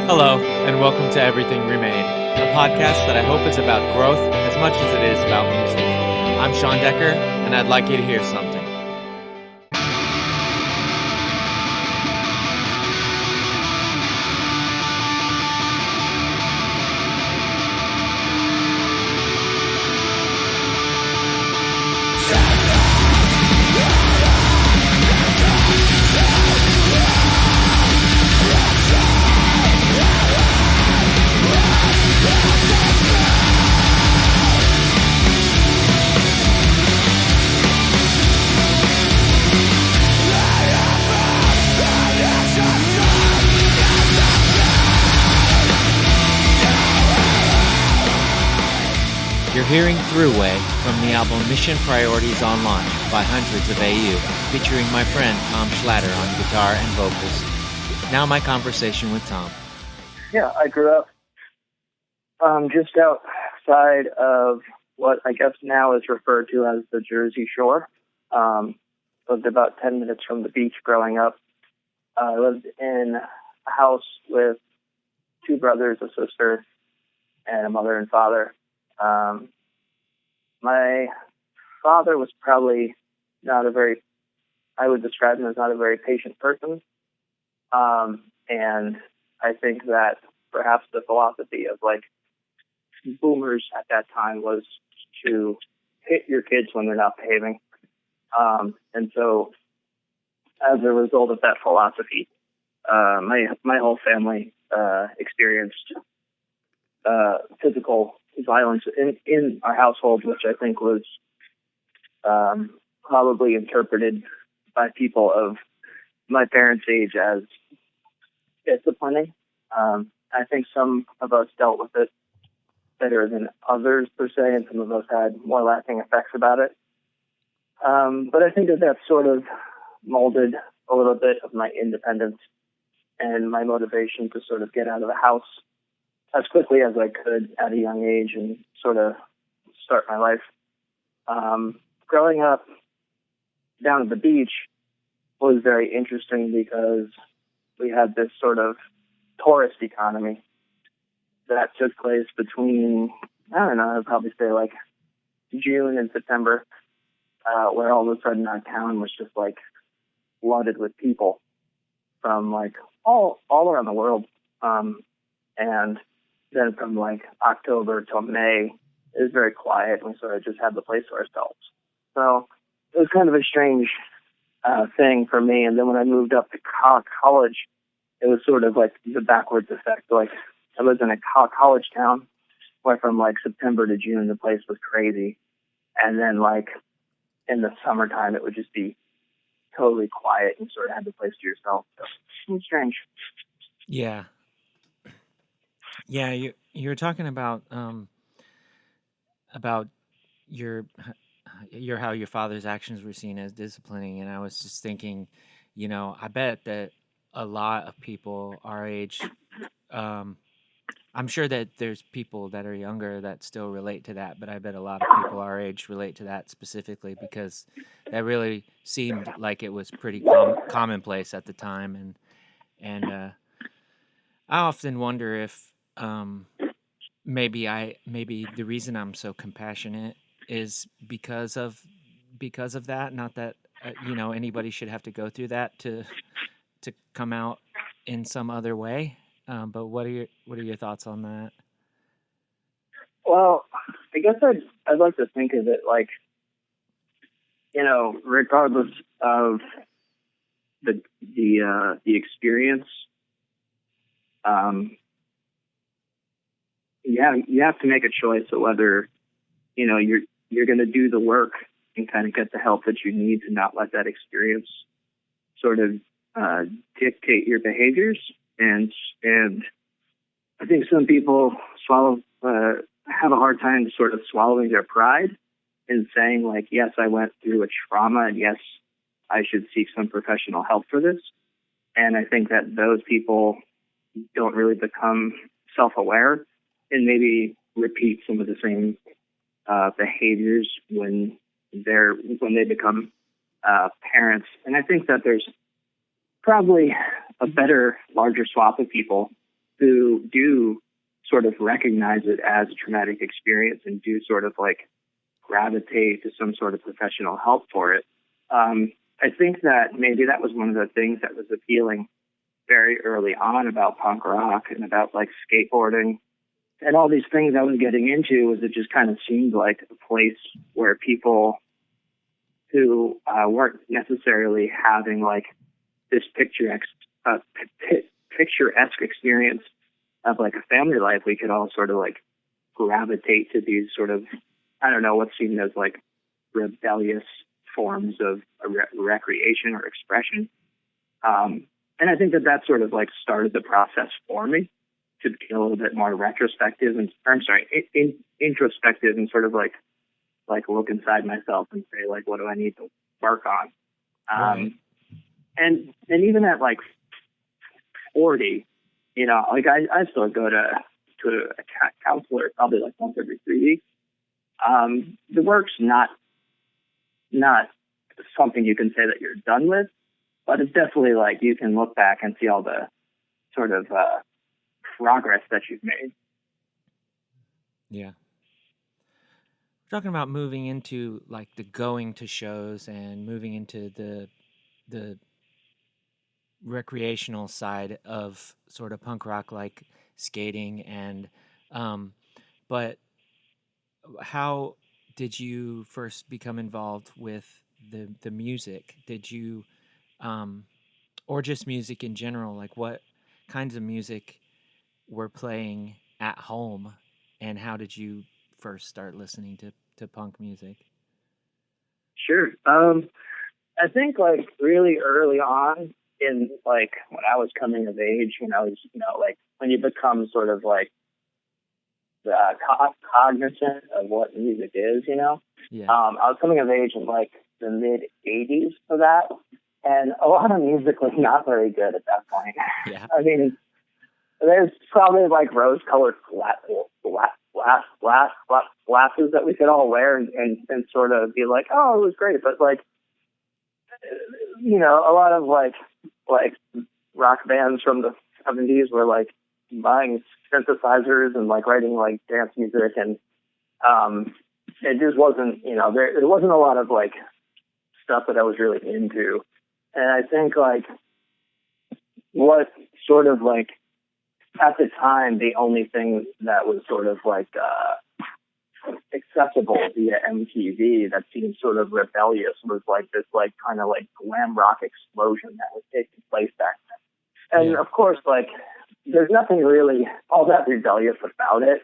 Hello, and welcome to Everything Remade, a podcast that I hope is about growth as much as it is about music. I'm Sean Decker, and I'd like you to hear something. You're hearing Thruway from the album Mission Priorities Online by Hundreds of AU, featuring my friend Tom Schlatter on guitar and vocals. Now my conversation with Tom. Yeah, I grew up just outside of what I guess now is referred to as the Jersey Shore. Lived about 10 minutes from the beach growing up. I lived in a house with two brothers, a sister, and a mother and father. My father was probably I would describe him as not a very patient person. And I think that perhaps the philosophy of boomers at that time was to hit your kids when they're not behaving. And so as a result of that philosophy, my whole family, experienced, physical violence in our household, which I think was probably interpreted by people of my parents' age as disciplining. I think some of us dealt with it better than others, per se, and some of us had more lasting effects about it. But I think that sort of molded a little bit of my independence and my motivation to sort of get out of the house as quickly as I could at a young age and sort of start my life. Growing up down at the beach was very interesting because we had this sort of tourist economy that took place between, I'd probably say June and September, where all of a sudden our town was just flooded with people from all around the world. And then from October till May, it was very quiet, and we sort of just had the place to ourselves. So it was kind of a strange thing for me. And then when I moved up to college, it was sort of the backwards effect. I lived in a college town where from September to June, the place was crazy. And then in the summertime, it would just be totally quiet and sort of had the place to yourself. So it was strange. Yeah. Yeah, you're talking about your how your father's actions were seen as disciplining, and I was just thinking, I bet that a lot of people our age, I'm sure that there's people that are younger that still relate to that, but I bet a lot of people our age relate to that specifically because that really seemed like it was pretty commonplace at the time, and I often wonder if maybe the reason I'm so compassionate is because of that. Not that anybody should have to go through that to come out in some other way. But what are your thoughts on that? Well, I guess I'd like to think of it regardless of the experience. You have to make a choice of whether, you're going to do the work and kind of get the help that you need to not let that experience sort of dictate your behaviors. And I think some people have a hard time sort of swallowing their pride and saying yes, I went through a trauma and yes, I should seek some professional help for this. And I think that those people don't really become self-aware and maybe repeat some of the same behaviors when they become parents. And I think that there's probably a better, larger swath of people who do sort of recognize it as a traumatic experience and do sort of like gravitate to some sort of professional help for it. I think that maybe that was one of the things that was appealing very early on about punk rock and about like skateboarding and all these things I was getting into, was it just kind of seemed like a place where people who weren't necessarily having like this picturesque experience of like a family life, we could all sort of like gravitate to these sort of, I don't know, what seemed as like rebellious forms of recreation or expression. And I think that that sort of like started the process for me to be a little bit more retrospective and, introspective and sort of like look inside myself and say like, what do I need to work on? Right. And even at like 40, you know, like I still go to a counselor probably like once every 3 weeks. The work's not something you can say that you're done with, but it's definitely like you can look back and see all the sort of progress that you've made. Yeah. We're talking about moving into like the going to shows and moving into the recreational side of sort of punk rock, like skating and but how did you first become involved with the music? Did you or just music in general? Like what kinds of music were playing at home, and how did you first start listening to punk music? Sure. I think like really early on in like when I was coming of age, when I was, you know, like when you become sort of like cognizant of what music is, you know, Yeah. I was coming of age in like the mid 80s for that. And a lot of music was not very good at that point. Yeah. I mean, there's probably like rose-colored glasses that we could all wear and sort of be like, oh, it was great. But like, you know, a lot of like rock bands from the 70s were like buying synthesizers and like writing like dance music, and it just wasn't, you know, there wasn't a lot of like stuff that I was really into. And I think like what sort of like at the time the only thing that was sort of like accessible via MTV that seemed sort of rebellious was like this like kind of like glam rock explosion that was taking place back then. And Yeah. of course, like there's nothing really all that rebellious about it.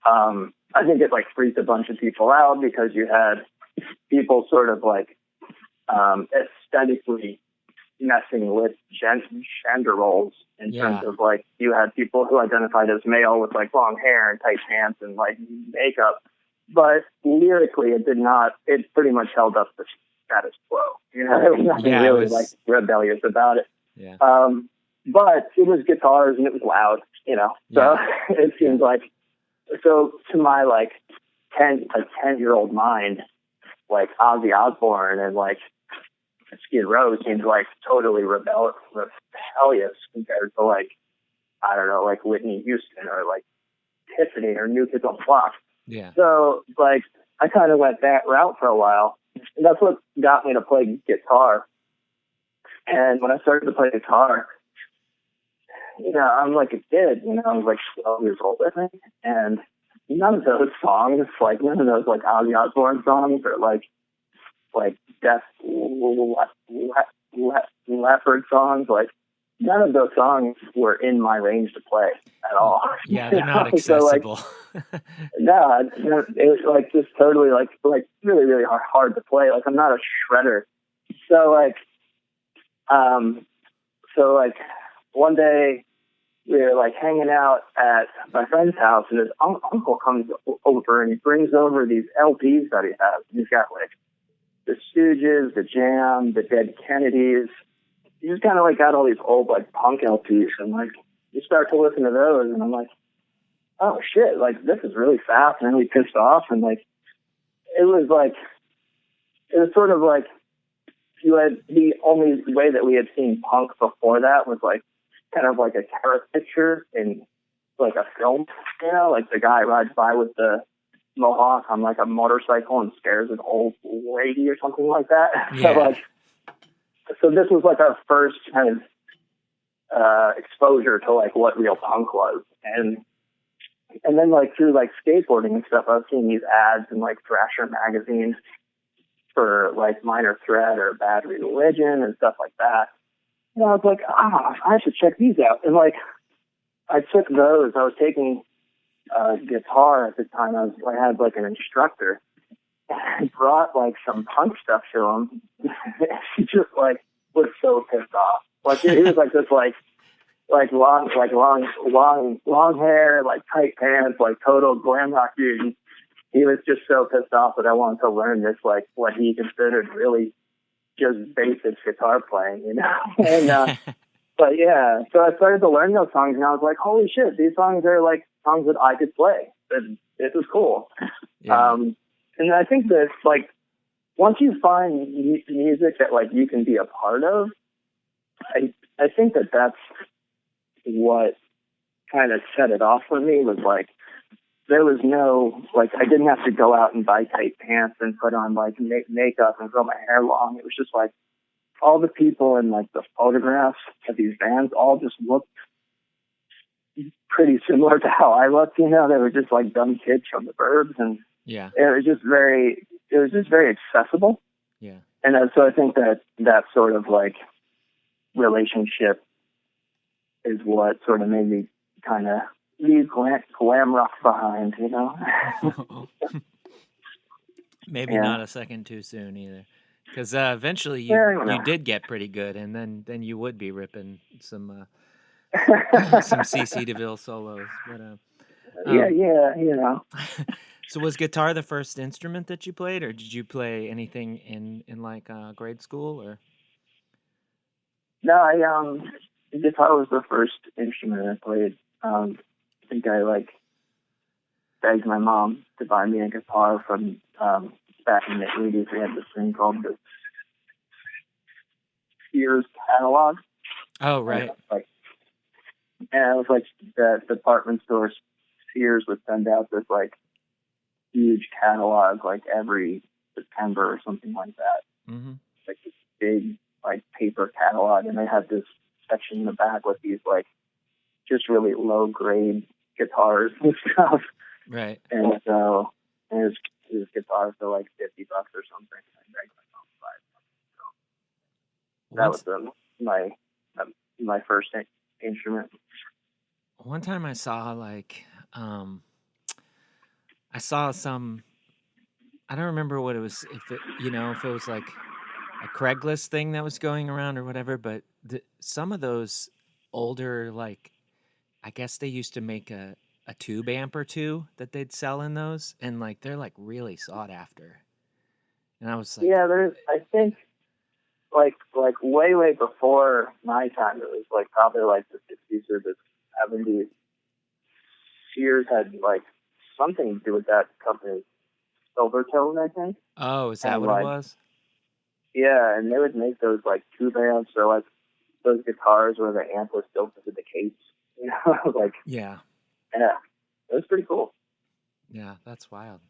I think it like freaked a bunch of people out because you had people sort of like aesthetically messing with gender roles in terms Yeah. of like you had people who identified as male with like long hair and tight pants and like makeup, but lyrically it pretty much held up the status quo. You know, there was nothing Yeah, it really like was. rebellious about it. Yeah. But it was guitars and it was loud, you know, so Yeah. it seemed Yeah. like, so to my like 10-year-old mind, like Ozzy Osbourne and like Skid Row seemed like totally rebellious compared to like, I don't know, like Whitney Houston or like Tiffany or New Kids on the Block. Yeah. So like I kind of went that route for a while, and that's what got me to play guitar. And when I started to play guitar, you know, I'm like a kid, you know, I was like 12 years old, I think, and none of those songs, like none of those like Ozzy Osbourne songs or like Def Leppard songs, like none of those songs were in my range to play at all. Yeah, they're not So like, accessible. no, it was like just totally like really really hard to play. Like I'm not a shredder, so like one day we were like hanging out at my friend's house, and his uncle comes over and he brings over these LPs that he has. He's got like the Stooges, the Jam, the Dead Kennedys. You just kind of like got all these old like punk LPs, and like you start to listen to those, and I'm like, oh shit, like this is really fast and really pissed off, and like it was sort of like you had the only way that we had seen punk before that was like kind of like a caricature in like a film, like the guy rides by with the mohawk on like a motorcycle and scares an old lady or something like that. Yeah. So this was like our first kind of exposure to like what real punk was, and then like through like skateboarding and stuff, I was seeing these ads in like Thrasher magazines for like Minor Threat or Bad Religion and stuff like that. And I was like, I should check these out. And like I took those. I was taking guitar at the time. I had like an instructor. I brought like some punk stuff to him. He just like was so pissed off. Like he was like this long hair, like tight pants, like total glam rock dude. And he was just so pissed off that I wanted to learn this, like what he considered really just basic guitar playing, And but yeah, so I started to learn those songs, and I was like, holy shit, these songs are like songs that I could play. This is cool. Yeah. And I think that like once you find music that like you can be a part of, I think that that's what kind of set it off for me. Was like there was no like I didn't have to go out and buy tight pants and put on like makeup and grow my hair long. It was just like all the people in like the photographs of these bands all just looked pretty similar to how I looked. They were just like dumb kids from the burbs, and Yeah. it was just very accessible. Yeah. And so I think that sort of like relationship is what sort of made me kind of leave glam rock behind, Maybe Yeah. not a second too soon either, because eventually you did get pretty good, and then you would be ripping some CC DeVille solos. But yeah. So was guitar the first instrument that you played, or did you play anything in like grade school or? No, guitar was the first instrument I played. I think I like begged my mom to buy me a guitar from back in the 80s. We had this thing called the Sears catalog. Oh, right. And it was like the department store Sears would send out this like huge catalog like every September or something like that. Mm-hmm. Like this big like paper catalog, and they had this section in the back with these like just really low grade guitars and stuff. Right. And so his guitar for like $50 or something. So that was my first instrument. One time I saw like I saw some, I don't remember what it was, if it was like a Craigslist thing that was going around or whatever, but some of those older, like, I guess they used to make a tube amp or two that they'd sell in those, and like they're like really sought after. And I was like, yeah, I think like way before my time, it was like probably like the 60s or the 70s. Sears had like something to do with that company, Silvertone, I think. oh, is that And what it like was? yeah, and they would make those like tube amps or like those guitars where the amp was built into the case. Like Yeah. yeah, it was pretty cool. Yeah, that's wild.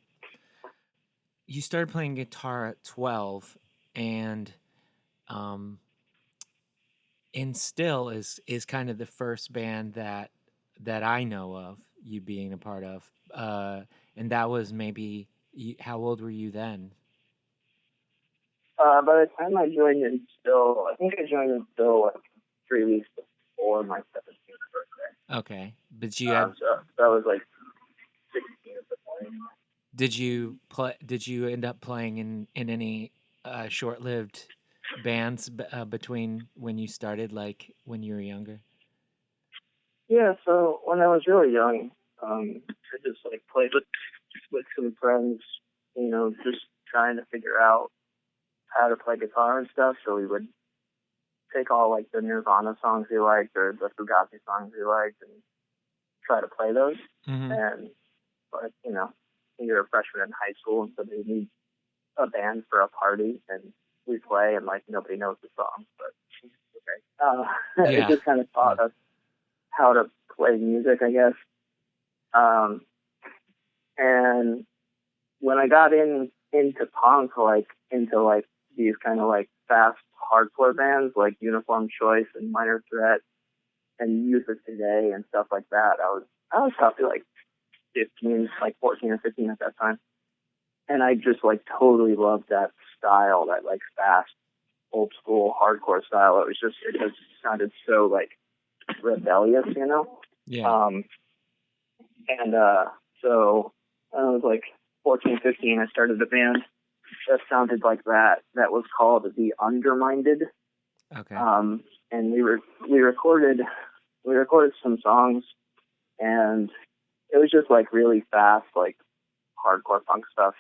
You started playing guitar at 12, and um Still is kind of the first band that I know of you being a part of. And that was maybe, how old were you then? By the time I joined I think I joined Instill like 3 weeks before my 17th birthday. Okay, but you had So that was like 16 at the point. did you end up playing in any short-lived bands between when you started, like when you were younger? Yeah, so when I was really young, I just like played with some friends, just trying to figure out how to play guitar and stuff. So we would take all like the Nirvana songs we liked or the Fugazi songs we liked and try to play those. Mm-hmm. And but you're a freshman in high school, and so they need a band for a party, and we play, and like nobody knows the songs, but okay. It just kind of taught us how to play music, I guess. Um, and when I got into punk, like into like these kind of like fast hardcore bands like Uniform Choice and Minor Threat and Youth of Today and stuff like that, I was probably like 15, like 14 or 15 at that time, and I just like totally loved that style, that like fast old school hardcore style. It just sounded so like rebellious, you know. Yeah. Um, and so I was like 14, 15. I started a band that sounded like that. That was called The Undermined. Okay. And we recorded some songs, and it was just like really fast, like hardcore punk stuff.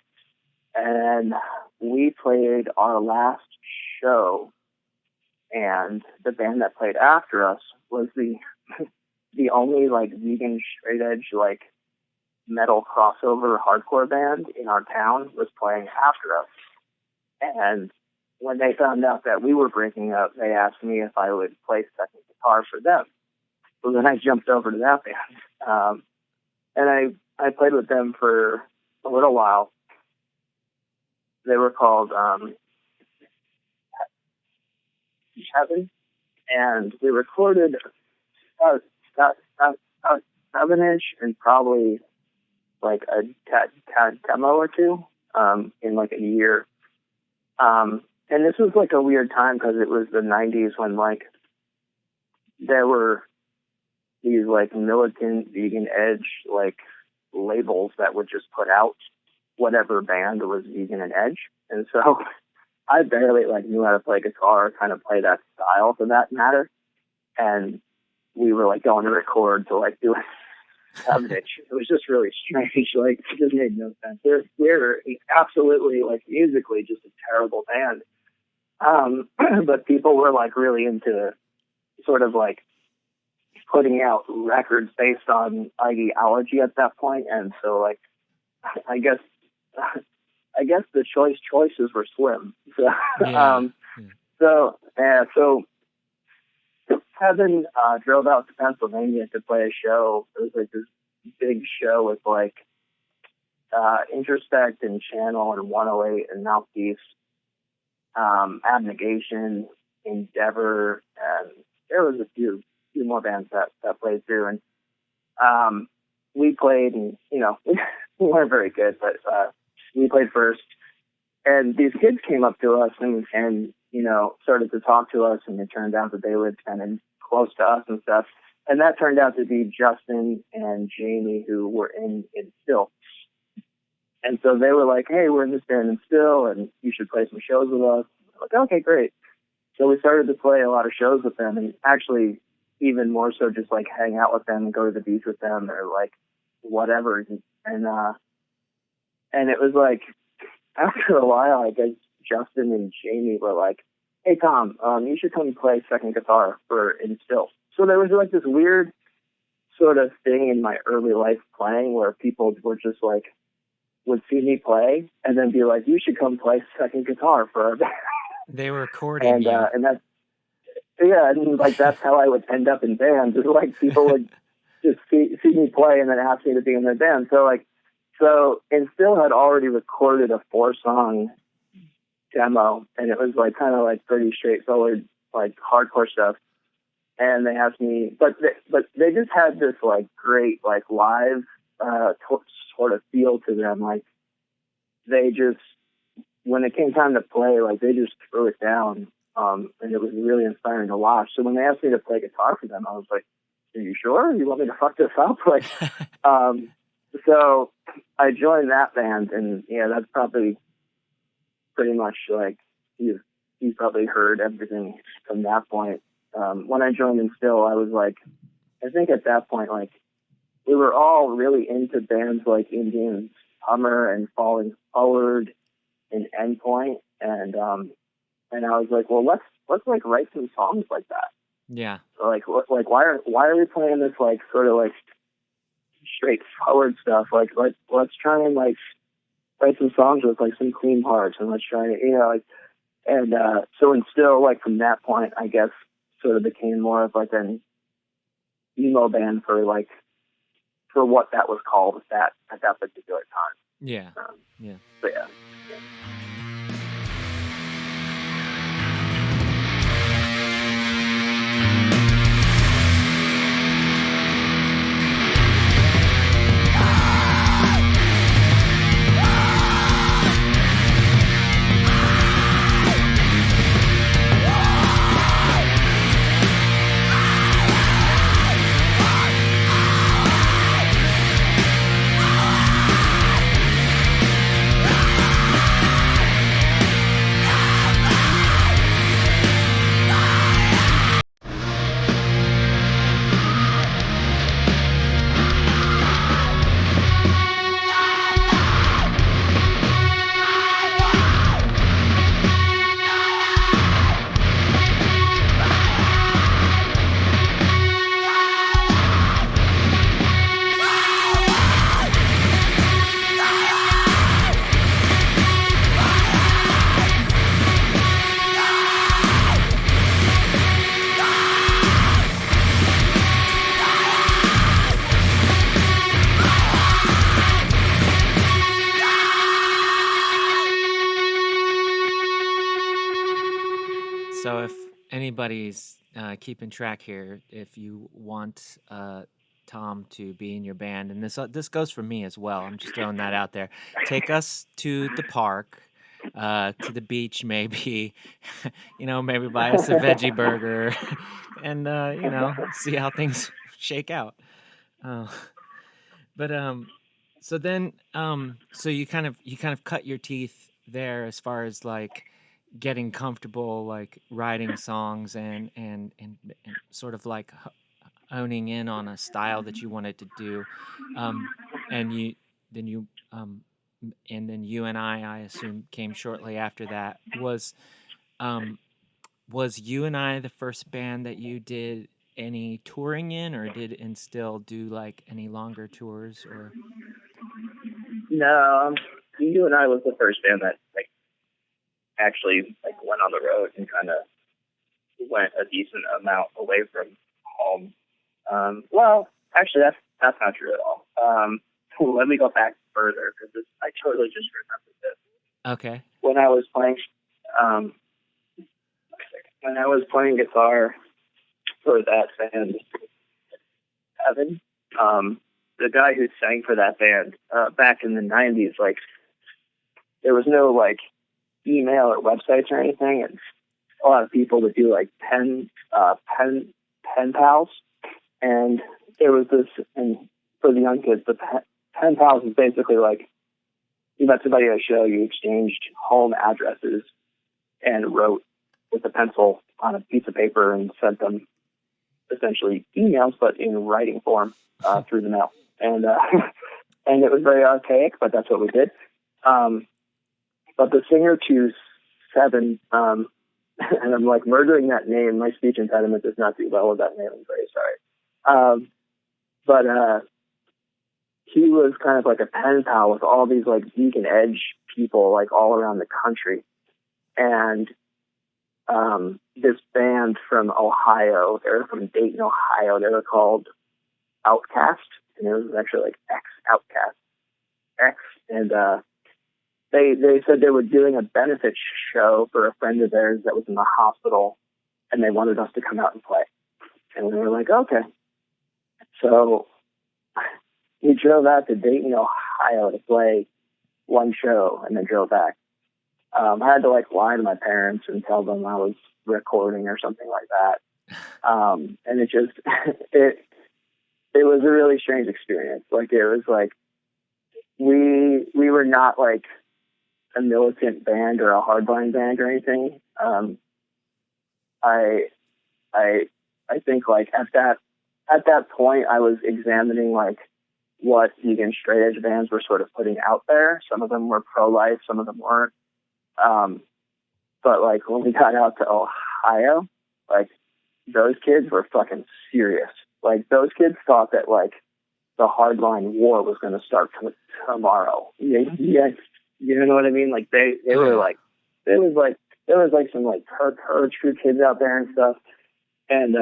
And we played our last show, and the band that played after us was the only like vegan straight edge like metal crossover hardcore band in our town was playing after us. And when they found out that we were breaking up, they asked me if I would play second guitar for them. So then I jumped over to that band, and I played with them for a little while. They were called Heaven, and we recorded about 7-inch and probably like a demo or two in like a year. And this was like a weird time because it was the 90s when like there were these like militant vegan edge like labels that would just put out whatever band was vegan and edge. And so I barely like knew how to play guitar, or kind of play that style for that matter. And we were like going to record to like do it. It was just really strange. Like it just made no sense. We're absolutely like musically just a terrible band. But people were like really into sort of like putting out records based on ideology at that point. And so like I guess the choices were slim. So Yeah. so Kevin drove out to Pennsylvania to play a show. It was like this big show with like Introspect and Channel and 108 and Mouthpiece, Abnegation, Endeavor, and there was a few more bands that played through. And we played, and you know we weren't very good, but we played first. And these kids came up to us and you know started to talk to us, and it turned out that they lived kind of close to us and stuff. And that turned out to be Justin and Jamie, who were in Still. And so they were like, "Hey, we're in this band in Still, and you should play some shows with us." I'm like, "Okay, great." So we started to play a lot of shows with them, and actually even more so just like hang out with them and go to the beach with them or like whatever. And it was like after a while, I guess Justin and Jamie were like, "Hey Tom, you should come play second guitar for Instill." So there was like this weird sort of thing in my early life playing where people were just like would see me play and then be like, "You should come play second guitar for our band." They were courting you. And that's and like that's how I would end up in bands. Is like people would just see me play and then ask me to be in their band. So Instill had already recorded a 4-song demo, and it was like kind of like pretty straightforward, like hardcore stuff. And they asked me, but they just had this like great like live sort of feel to them. Like they just, when it came time to play, like they just threw it down, and it was really inspiring to watch. So when they asked me to play guitar for them, I was like, "Are you sure you want me to fuck this up?" Like, so I joined that band, and yeah, that's probably pretty much like you've probably heard everything from that point. When I joined Instill, I was like, I think at that point, like we were all really into bands like Indian Summer and Falling Forward and Endpoint, and I was like, well, let's like write some songs like that. Yeah. So, like why are we playing this like sort of like straightforward stuff? Like let's try and like write some songs with like some clean parts, and let's try to like and so Instill, like from that point, I guess sort of became more of like an emo band for like for what that was called at that particular time. Yeah. Yeah. But yeah. So if anybody's keeping track here, if you want Tom to be in your band, and this goes for me as well, I'm just throwing that out there. Take us to the park, to the beach, maybe. Maybe buy us a veggie burger, and see how things shake out. Uh, but so you kind of cut your teeth there as far as like getting comfortable like writing songs and sort of like honing in on a style that you wanted to do, and then you and then you and I assume came shortly after that. Um was you and I the first band that you did any touring in, or did and still do like any longer tours? Or No, you and I was the first band that like actually like went on the road and kind of went a decent amount away from home. Well, actually, that's not true at all. Let me go back further because I totally just remembered this. okay. When I was playing, um, when I was playing guitar for that band, Evan, the guy who sang for that band back in the '90s, like there was no like email or websites or anything, and a lot of people would do like pen pals, and there was this, and for the young kids, the pen pals is basically like you met somebody at a show, you exchanged home addresses, and wrote with a pencil on a piece of paper and sent them essentially emails, but in writing form through the mail, and and it was very archaic, but that's what we did. But the singer to Seven, and I'm like murdering that name. My speech impediment does not do well with that name. I'm very sorry. But he was kind of like a pen pal with all these like Beacon Edge people like all around the country. And this band from Ohio, they were from Dayton, Ohio. They were called Outcast, and it was actually like Outcast X. And they said they were doing a benefit show for a friend of theirs that was in the hospital, and they wanted us to come out and play. And we were like, okay. So we drove out to Dayton, Ohio to play one show and then drove back. I had to like lie to my parents and tell them I was recording or something like that. And it just, it was a really strange experience. Like it was like, we were not like a militant band or a hardline band or anything. I think like at that point I was examining like what vegan straight edge bands were sort of putting out there. Some of them were pro-life, some of them weren't. But like when we got out to Ohio, like those kids were fucking serious. Like those kids thought that like the hardline war was going to start tomorrow. Yeah, you know what I mean? Like they were like, there was like some like her true kids out there and stuff. And,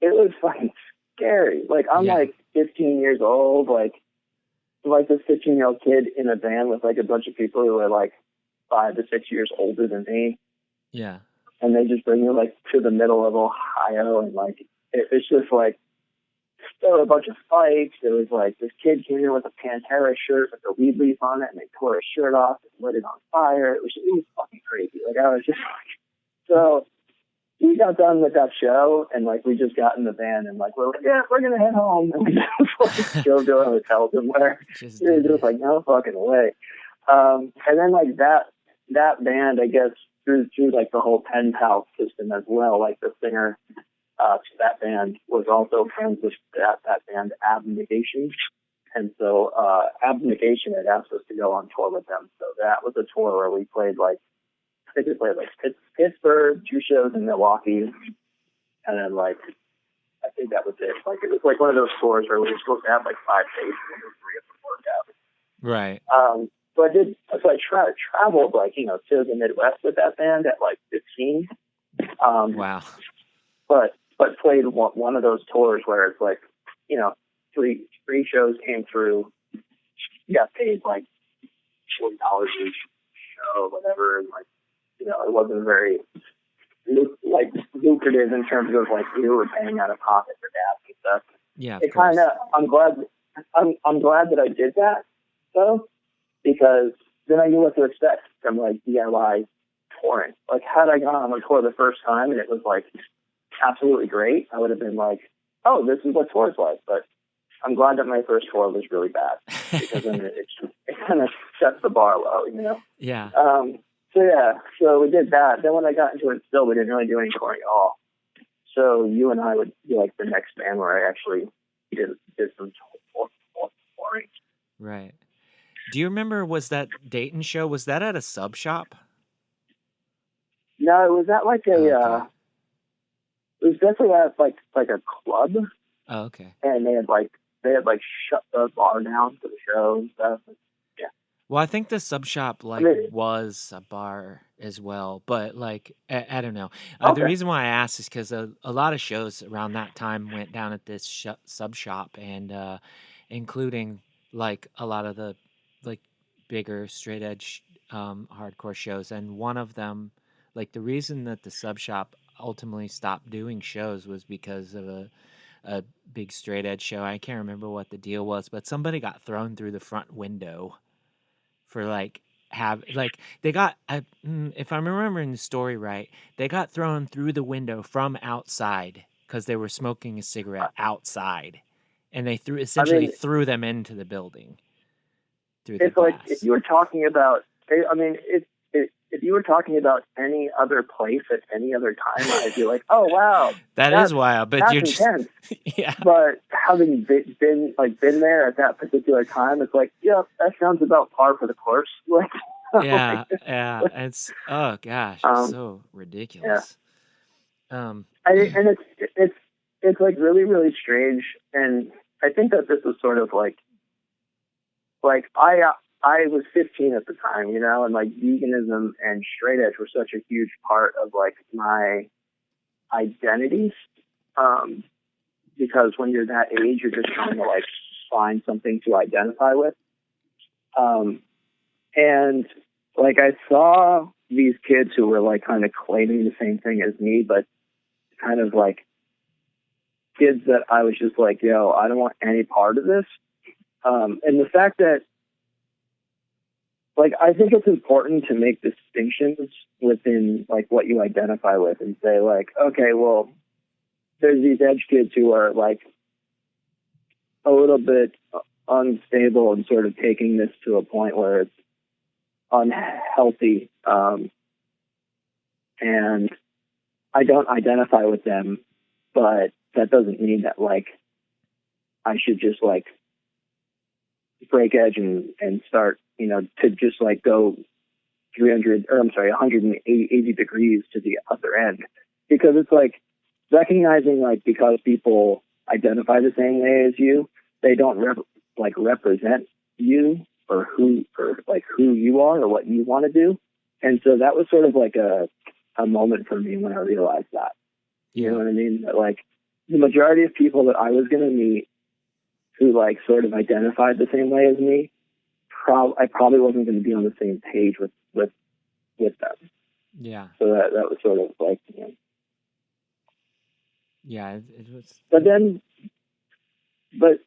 it was fucking scary. Like I'm Yeah. like 15 years old, like this 15-year-old kid in a van with like a bunch of people who are like 5 to 6 years older than me, Yeah. and they just bring me like to the middle of Ohio, and like it's just like there were a bunch of fights. There was like this kid came in with a Pantera shirt with a weed leaf on it, and they tore his shirt off and lit it on fire. It was fucking crazy. Like I was just like, so we got done with that show, and like we just got in the van, and like we're like, yeah, we're gonna head home, and we just like drove to a hotel somewhere. Just It was did just it. like no fucking way. And then like that band, I guess through like the whole pen pal system as well. Like the singer to that band was also friends with that band Abnegation, and so Abnegation had asked us to go on tour with them. So that was a tour where we played like I think we played like Pittsburgh, 2 shows in Milwaukee, and then like I think that was it. Like it was like one of those tours where we were supposed to have like 5 days and 3 of them worked out. Right. So I traveled like to the Midwest with that band at like 15. Wow. But played one of those tours where it's like, 3 shows came through, got paid like $40 each show, whatever, and like it wasn't very lucrative in terms of like we were paying out of pocket for gas and stuff. Yeah, of It course. kind of I'm glad that I did that though, because then I knew what to expect from like DIY touring. Like had I gone on a tour the first time and it was like absolutely great, I would have been like, oh, this is what tour's like. But I'm glad that my first tour was really bad, because then it kind of sets the bar low, Yeah. So we did that. Then when I got into it still, we didn't really do any touring at all. So you and I would be like the next band where I actually did some touring. Right. Do you remember, was that Dayton show, was that at a sub shop? No, it was at like Okay. it was definitely at like a club, Oh, okay. and they had shut the bar down for the show and stuff. Yeah, Well, I think the sub shop I like mean, was a bar as well, but like I don't know. The okay, reason why I asked is because a lot of shows around that time went down at this sub shop, and including like a lot of the like bigger straight edge hardcore shows, and one of them, like the reason that the sub shop ultimately stopped doing shows was because of a big straight edge show. I can't remember what the deal was, but somebody got thrown through the front window for like they got if I'm remembering the story right, they got thrown through the window from outside because they were smoking a cigarette outside, and they I essentially mean, threw them into the building through the it's like if glass. you were talking about, I mean, if you were talking about any other place at any other time, I'd be like, oh wow, That is that's wild, but that's you're just intense. yeah. But having been there at that particular time, it's like, yeah, that sounds about par for the course. Yeah, yeah, it's oh gosh, it's um, so yeah, ridiculous. Um, and it's like really really strange, and I think that this was sort of like I was 15 at the time, and like veganism and straight edge were such a huge part of like my identity. Um, because when you're that age, you're just trying to like find something to identify with. And like I saw these kids who were like kind of claiming the same thing as me, but kind of like kids that I was just like, yo, I don't want any part of this. And the fact that like I think it's important to make distinctions within like what you identify with and say like, okay, well, there's these edge kids who are like a little bit unstable and sort of taking this to a point where it's unhealthy. And I don't identify with them, but that doesn't mean that like I should just like break edge and start, to just like go 180 degrees to the other end, because it's like recognizing like because people identify the same way as you, they don't represent you or who you are or what you want to do. And so that was sort of like a moment for me when I realized that. You know what I mean? That, like the majority of people that I was going to meet who like sort of identified the same way as me, I probably wasn't going to be on the same page with them. Yeah. So that was sort of like, you know. Yeah, it was. But then, but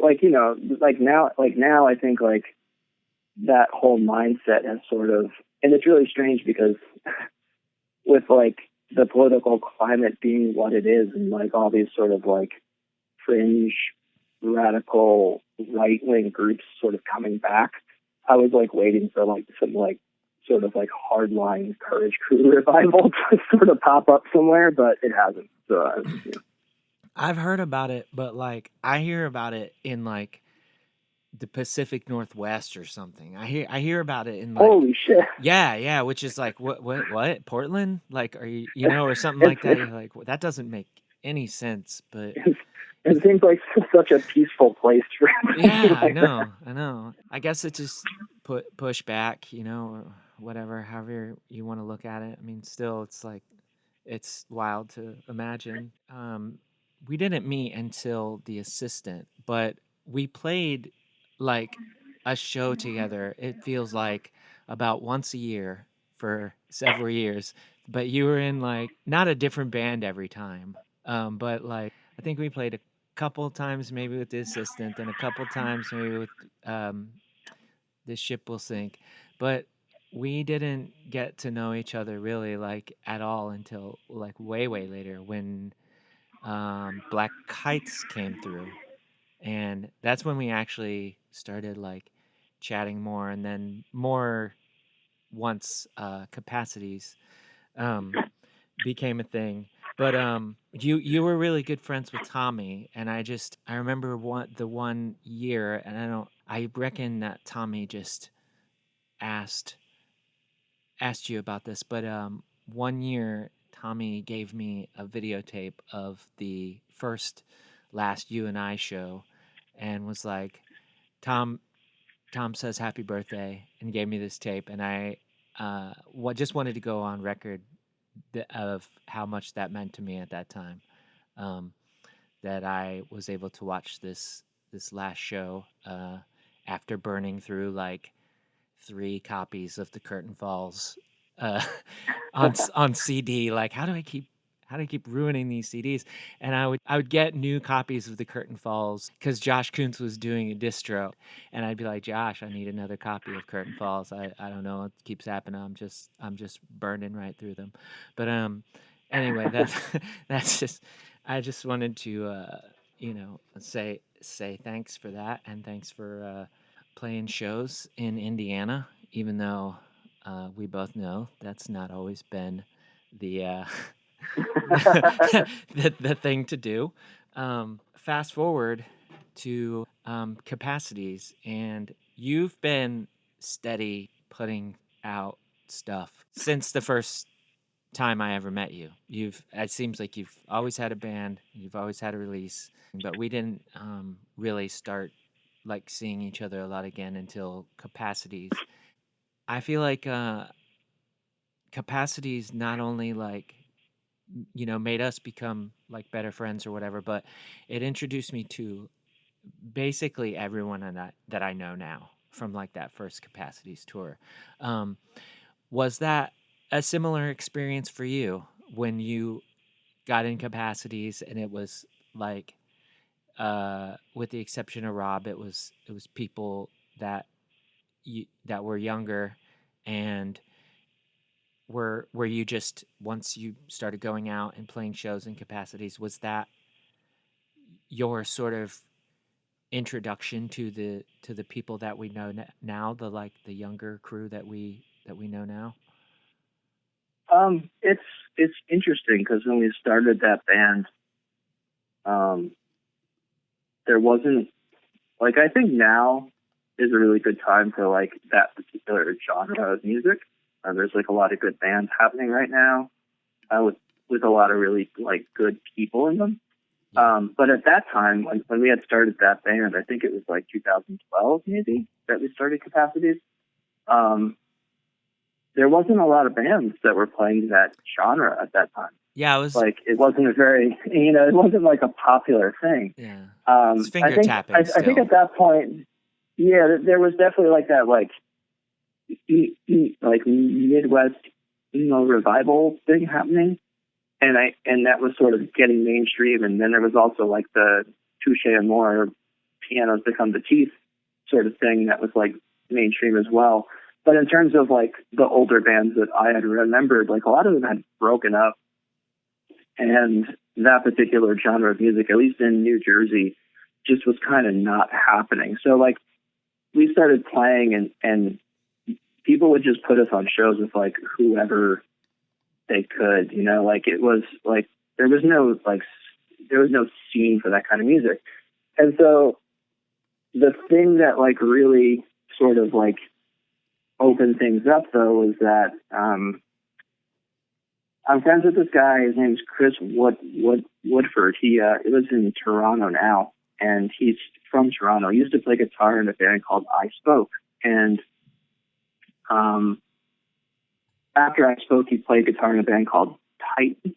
like you know, like now, I think like that whole mindset has sort of, and it's really strange because with like the political climate being what it is, and like all these sort of like fringe, radical right wing groups sort of coming back, I was like waiting for like some like sort of like hardline Courage Crew revival to sort of pop up somewhere, but it hasn't. So you know. I've heard about it, but like I hear about it in like the Pacific Northwest or something. I hear about it in like Holy shit! yeah, which is like what Portland? Like are you know or something it's, like that? You're like well, that doesn't make any sense, but it seems like such a peaceful place for yeah, like that. I know. I guess it just push back, you know, or whatever, however you want to look at it. I mean, still, it's like it's wild to imagine. We didn't meet until the assistant, but we played like a show together. It feels like about once a year for several years. But you were in like not a different band every time, but like I think we played a couple times maybe with the assistant, and a couple times maybe with um, this ship will sink. But we didn't get to know each other really like at all until like way later when Black Kites came through, and that's when we actually started like chatting more, and then more once capacities um, became a thing. But you were really good friends with Tommy, and I remember the one year, and I reckon that Tommy just asked asked you about this, but one year Tommy gave me a videotape of the first last you and I show, and was like, Tom Tom says happy birthday, and gave me this tape, and I just wanted to go on record of how much that meant to me at that time. Um, that I was able to watch this last show after burning through like 3 copies of the Curtain Falls uh, on CD. Like, how do I keep ruining these CDs? And I would get new copies of the Curtain Falls because Josh Kuntz was doing a distro, and I'd be like, Josh, I need another copy of Curtain Falls. I don't know, it keeps happening. I'm just burning right through them. But anyway, that's that's just I just wanted to you know say thanks for that, and thanks for playing shows in Indiana, even though we both know that's not always been the the thing to do. Fast forward to capacities, and you've been steady putting out stuff since the first time I ever met you. It seems like you've always had a band, you've always had a release, but we didn't really start like seeing each other a lot again until capacities. I feel like capacities not only like you know made us become like better friends or whatever, but it introduced me to basically everyone that I know now from like that first capacities tour. Um, was that a similar experience for you when you got in capacities and it was like with the exception of Rob, it was people that that were younger, and were you just once you started going out and playing shows in capacities, was that your sort of introduction to the people that we know now, the like the younger crew that we know now? It's interesting because when we started that band, um, there wasn't like I think now is a really good time for like that particular genre of music. There's like a lot of good bands happening right now, with a lot of really like good people in them. Yeah. But at that time, when we had started that band, I think it was like 2012 maybe that we started Capacities. Um, there wasn't a lot of bands that were playing that genre at that time. Yeah, it was. Like it wasn't a very, it wasn't like a popular thing. Yeah, it's finger tapping I think still. at that point, yeah, there was definitely like that like like Midwest revival thing happening, and that was sort of getting mainstream. And then there was also like the Touche Amore pianos become the teeth sort of thing that was like mainstream as well. But in terms of like the older bands that I had remembered, like a lot of them had broken up, and that particular genre of music, at least in New Jersey, just was kind of not happening. So like we started playing, and people would just put us on shows with like whoever they could, like it was like there was no like there was no scene for that kind of music. And so the thing that like really sort of like opened things up though was that I'm friends with this guy. His name's Chris Woodford. He lives in Toronto now, and he's from Toronto. He used to play guitar in a band called I Spoke, and um, after I Spoke, he played guitar in a band called Titan,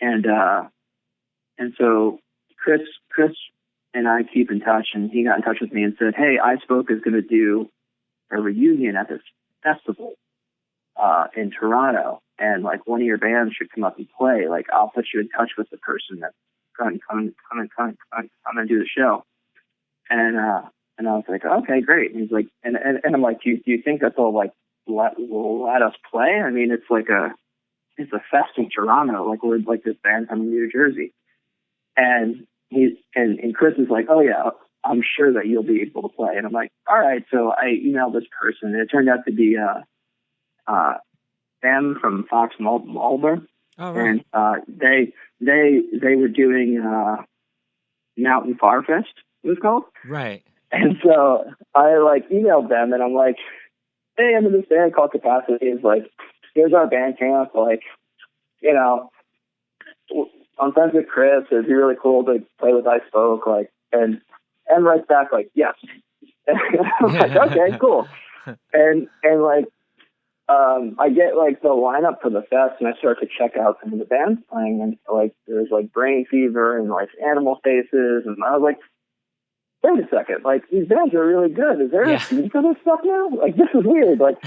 and so Chris and I keep in touch, and he got in touch with me and said, "Hey, I Spoke is going to do a reunion at this festival in Toronto, and like one of your bands should come up and play. Like I'll put you in touch with the person that's going to come and do the show." And I was like, "Okay, great." And he's like, and I'm like, do you think that's all like will let us play? I mean, it's a fest in Toronto. Like we're like this band from New Jersey. And and Chris is like, "Oh yeah, I'm sure that you'll be able to play." And I'm like, "All right." So I emailed this person, and it turned out to be them from Fox Mulder, Oh, right. and they were doing Mountain Far Fest, it was called. Right. And so I like emailed them, and I'm like, "Hey, I'm in this band called Capacity. It's like, here's our band camp. Like, you know, I'm friends with Chris. It'd be really cool to play with I Spoke." Like, and writes back like, "Yes." And I'm like, "Okay, cool." And like, I get like the lineup for the fest, and I start to check out some of the bands playing, and like there's like Brain Fever and like Animal Faces, and I was like, "Wait a second, like these bands are really good. Is there a Yeah. scene for this stuff now? Like this is weird." Like,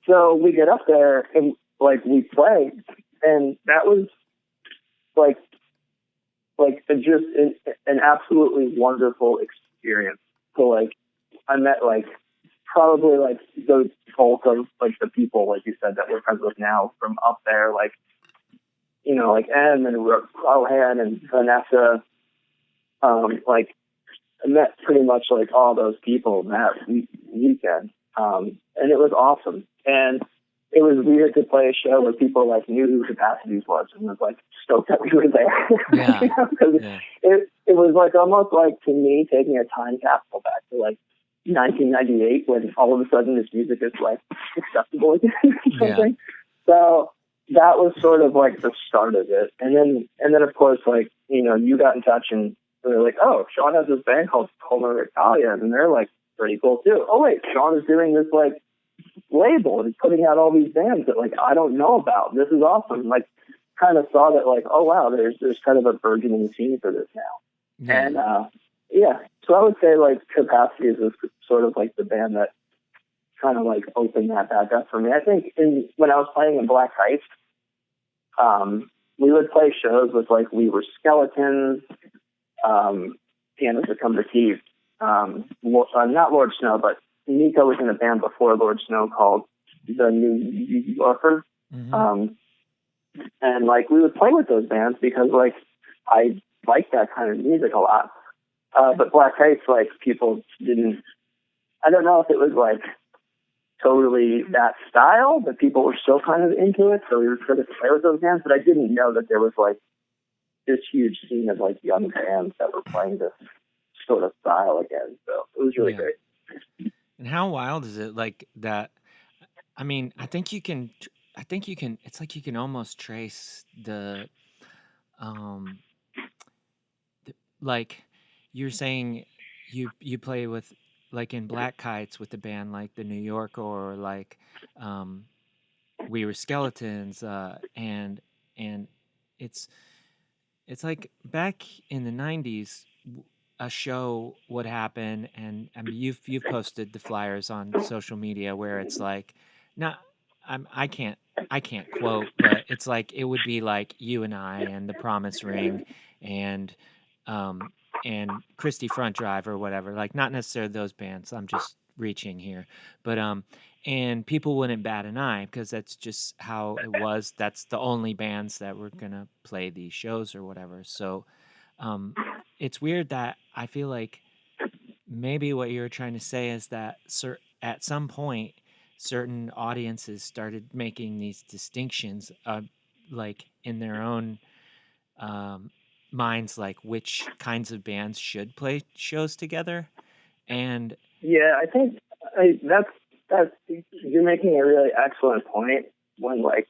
so we get up there and like we play, and that was like just an absolutely wonderful experience. So like I met like probably like the bulk of like the people, like you said, that we're friends with now from up there, like like Em and Rohan and Vanessa. Like I met pretty much like all those people that weekend, and it was awesome. And it was weird to play a show where people like knew who Capacities was and was like stoked that we were there. Yeah. Because Yeah. it was like almost like to me taking a time capsule back to like 1998 when all of a sudden this music is like acceptable again or Yeah. something. So that was sort of like the start of it. And then of course like, you got in touch and they were like, "Oh, Sean has this band called Homer Italia," and they're like pretty cool too. "Oh wait, Sean is doing this like label and he's putting out all these bands that like I don't know about. This is awesome." Like kind of saw that like, oh wow, there's kind of a burgeoning scene for this now. Yeah. And yeah, so I would say like Capacities was sort of like the band that kind of like opened that back up for me. I think when I was playing in Black Heist, we would play shows with like We Were Skeletons, Pianos That Come to Keith, not Lord Snow, but Nico was in a band before Lord Snow called The New Yorker. Mm-hmm. And like we would play with those bands because like I liked that kind of music a lot. But Black Heist, like people didn't, I don't know if it was like totally that style, but people were still kind of into it. So we would sort of play with those bands, but I didn't know that there was like this huge scene of like young bands that were playing this sort of style again. So it was really Yeah. great. And how wild is it like that? I mean, it's like you can almost trace um like you're saying you play with like in Black Kites with the band like the New York or like um We Were Skeletons and it's like back in the 90s, a show would happen, and I mean, you've posted the flyers on social media where it's like, not, I can't, I can't quote, but it's like it would be like You and I and The Promise Ring and um and Christie Front Drive or whatever, like not necessarily those bands. I'm just reaching here, but and people wouldn't bat an eye because that's just how it was. That's the only bands that were gonna play these shows or whatever. So um, it's weird that I feel like maybe what you're trying to say is that at some point, certain audiences started making these distinctions, like in their own um, minds, like which kinds of bands should play shows together. And Yeah, I think that's you're making a really excellent point. When like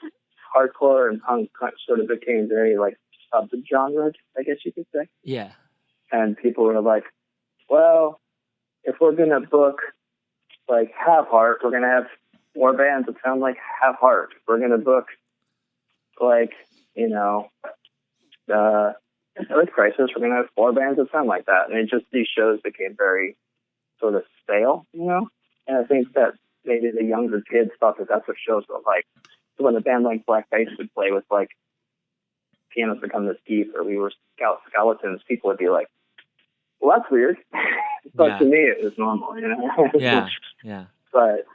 hardcore and punk sort of became very like sub-genres, I guess you could say, yeah, and people were like, well, if we're gonna book like Half Heart, we're gonna have more bands that sound like Half Heart. If we're gonna book like Earth Crisis, we're gonna have 4 bands that sound like that, and it just these shows became very sort of stale, And I think that maybe the younger kids thought that that's what shows were like. So when a band like Black Bass would play with like Pianos Become This Deep or We Were Skeletons, people would be like, well, that's weird. But yeah, to me, it was normal, yeah, yeah. But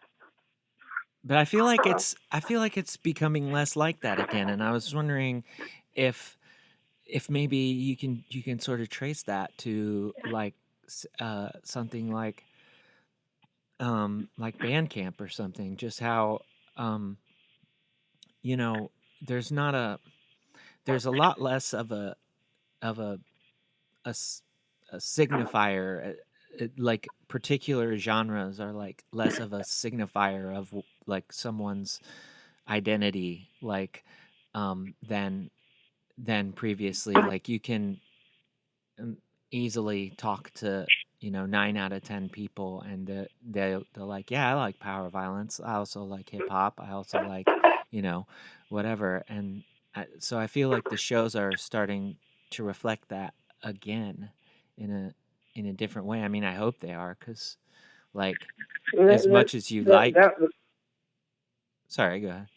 But I feel like it's becoming less like that again, and I was wondering if maybe you can sort of trace that to like something like Bandcamp or something, just how um you know there's not a there's a lot less of of a a, s- a signifier, like particular genres are like less of a signifier of like someone's identity, like than previously. Like you can easily talk to 9 out of 10 people, and they're like, yeah, I like power violence, I also like hip hop, I also like whatever. And so I feel like the shows are starting to reflect that again in a different way. I mean, I hope they are, because like as that much as you that like. that Sorry, go ahead.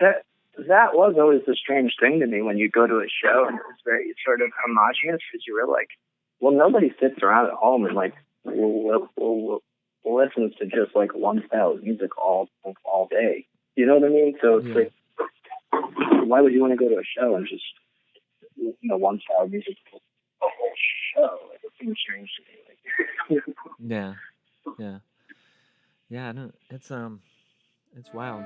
that, that was always a strange thing to me when you go to a show and it's very sort of homogenous because you were like, well, nobody sits around at home and like listens to just like one style of music all day. You know what I mean? So it's Yeah, like, why would you want to go to a show and just one style of music for the whole show? Like, it seems strange to me. Like, yeah, yeah, yeah. I don't. It's wild.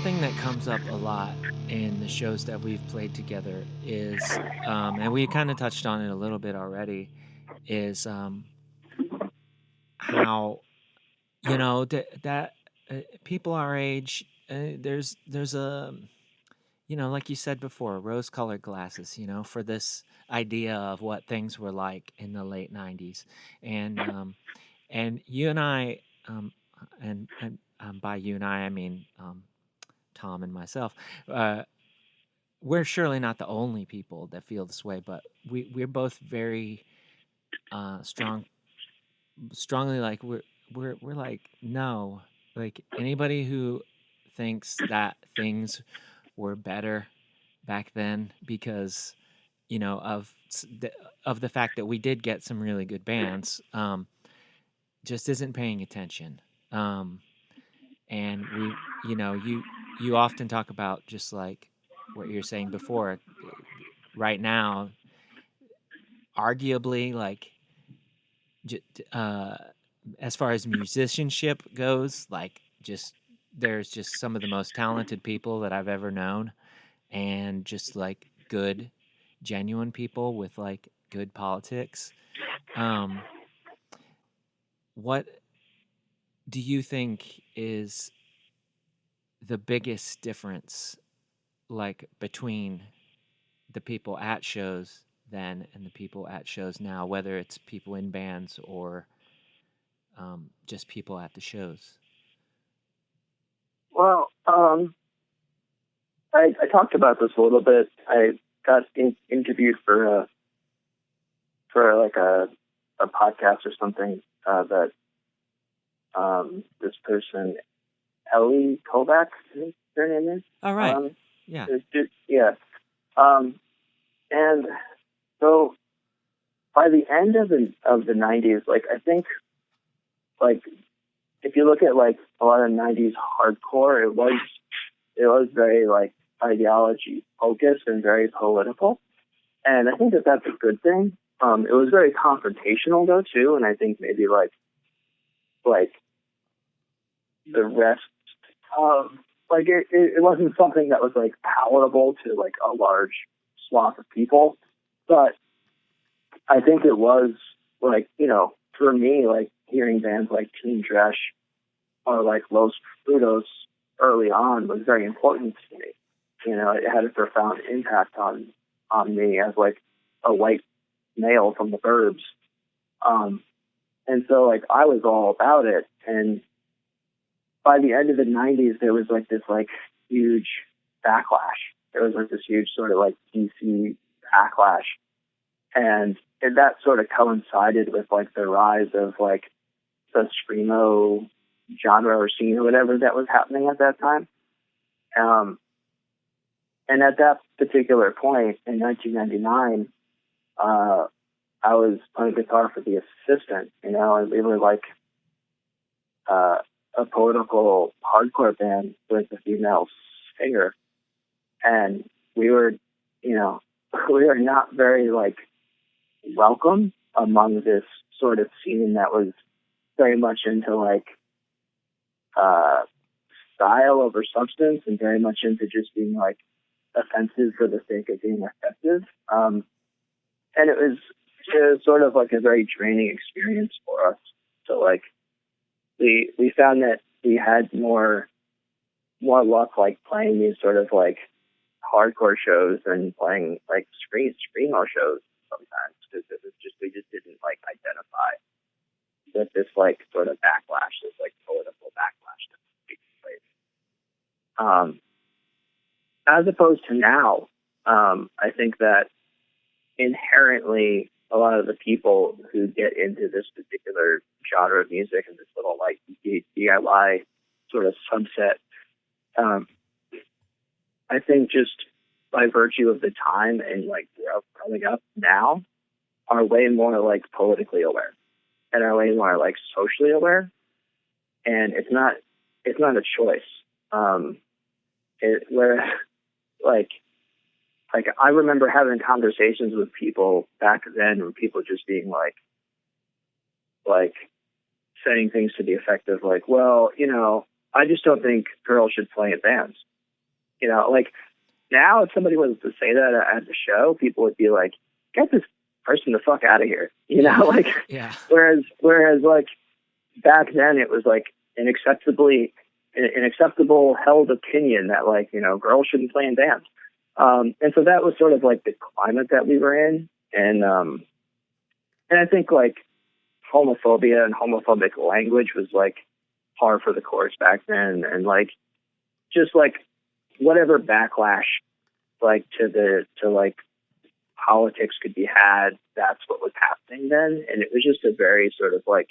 something that comes up a lot in the shows that we've played together is, and we kind of touched on it a little bit already, is how that people our age, there's a, like you said before, rose-colored glasses, for this idea of what things were like in the late '90s, and you and I, and by you and I mean Tom and myself. Uh, we're surely not the only people that feel this way, but we're both very strongly like we're like, no, like anybody who thinks that things were better back then because of the fact that we did get some really good bands, just isn't paying attention. um and you often talk about just like what you're saying before. Right now, arguably, like, j- uh as far as musicianship goes, like, just there's just some of the most talented people that I've ever known, and just like good, genuine people with like good politics. um what do you think is the biggest difference, like, between the people at shows then and the people at shows now, whether it's people in bands or just people at the shows? Well, I talked about this a little bit. I got interviewed for like a podcast or something that this person, Ellie Kovacs, is their name is. All right. Yeah. Yeah. Um, and so by the end of the '90s, like I think, like if you look at like a lot of '90s hardcore, it was very like ideology focused and very political, and I think that that's a good thing. It was very confrontational though too, and I think maybe like the rest of like it wasn't something that was like palatable to like a large swath of people, but I think it was like, for me, like hearing bands like Teen Dresch or like Los Frutos early on was very important to me. It had a profound impact on me as like a white male from the burbs. Um, and so like I was all about it. And by the end of the '90s, there was like this like huge backlash. There was like this huge sort of like DC backlash, and that sort of coincided with like the rise of like the screamo genre or scene or whatever that was happening at that time. Um, and at that particular point in 1999, I was playing guitar for the Assistant, and we were like uh, a political hardcore band with a female singer, and we were, we were not very like welcome among this sort of scene that was very much into like uh, style over substance and very much into just being like offensive for the sake of being offensive. And it was sort of like a very draining experience for us. So like we found that we had more luck like playing these sort of like hardcore shows and playing like screamo shows sometimes, because it was just we just didn't like identify with this like sort of backlash, this like political backlash that was taking place. As opposed to now, I think that inherently a lot of the people who get into this particular genre of music and this little like DIY sort of subset, um, I think just by virtue of the time and like growing up now, are way more like politically aware and are way more like socially aware, and it's not a choice. Where like I remember having conversations with people back then, where people just being like saying things to the effect of like, well, I just don't think girls should play in bands. Like now, if somebody was to say that at the show, people would be like, "Get this person the fuck out of here," Yeah. Like, Yeah. whereas like back then, it was like an acceptable held opinion that like girls shouldn't play in bands, and so that was sort of like the climate that we were in, and I think like homophobia and homophobic language was like par for the course back then, and like just like whatever backlash like to like politics could be had, that's what was happening then, and it was just a very sort of like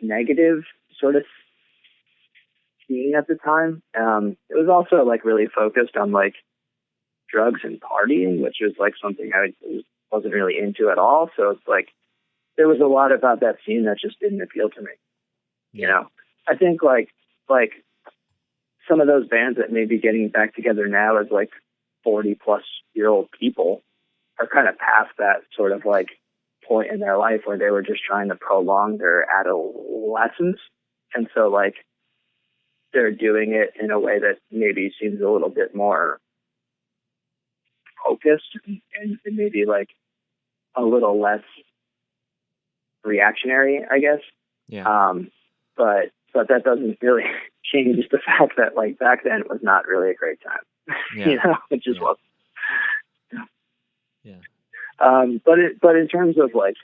negative sort of scene at the time. It was also like really focused on like drugs and partying, which was like something I wasn't really into at all. So it's like there was a lot about that scene that just didn't appeal to me. I think like some of those bands that may be getting back together now as like 40-plus-year-old people are kind of past that sort of like point in their life where they were just trying to prolong their adolescence. And so like they're doing it in a way that maybe seems a little bit more focused and maybe like a little less reactionary, I guess. Yeah. But that doesn't really change the fact that like back then it was not really a great time. Yeah. It just wasn't. Yeah. But in terms of like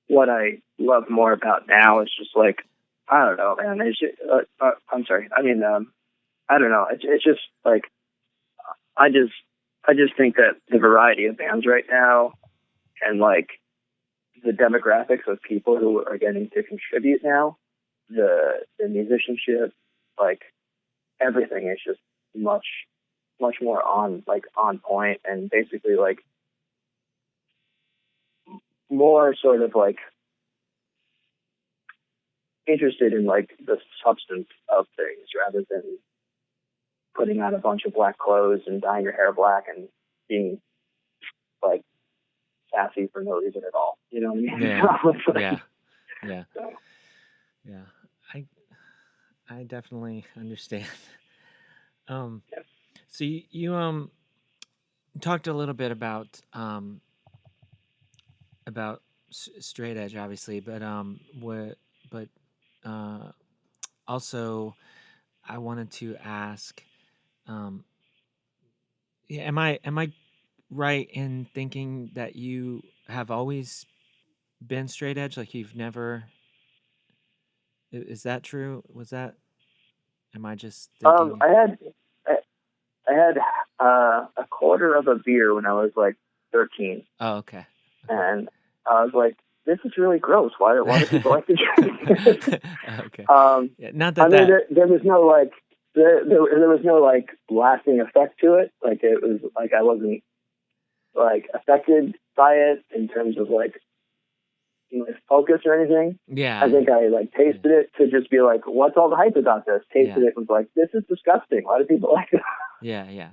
what I love more about now is just like, I don't know, man. It's just, I'm sorry. I mean, I don't know. It's just like, I just think that the variety of bands right now and like the demographics of people who are getting to contribute now, the musicianship, like everything is just much more on point, and basically like more sort of like interested in like the substance of things rather than putting on a bunch of black clothes and dyeing your hair black and being like sassy for no reason at all. You know what I mean? Yeah. Yeah. Yeah. I definitely understand. So you talked a little bit about straight edge, obviously, but but uh, also I wanted to ask, yeah, am I right in thinking that you have always been straight edge? Like you've never, is that true? Am I just thinking? I had a quarter of a beer when I was like 13, Oh, okay. and I was like, "This is really gross. Why do people like to drink this?" Okay. Yeah, not I that mean, there was no like there was no like lasting effect to it. Like it was like I wasn't like affected by it in terms of like focus or anything. Yeah. I think I like tasted it to just be like, what's all the hype about this? Tasted it, was like, this is disgusting. Why do people like it? Yeah.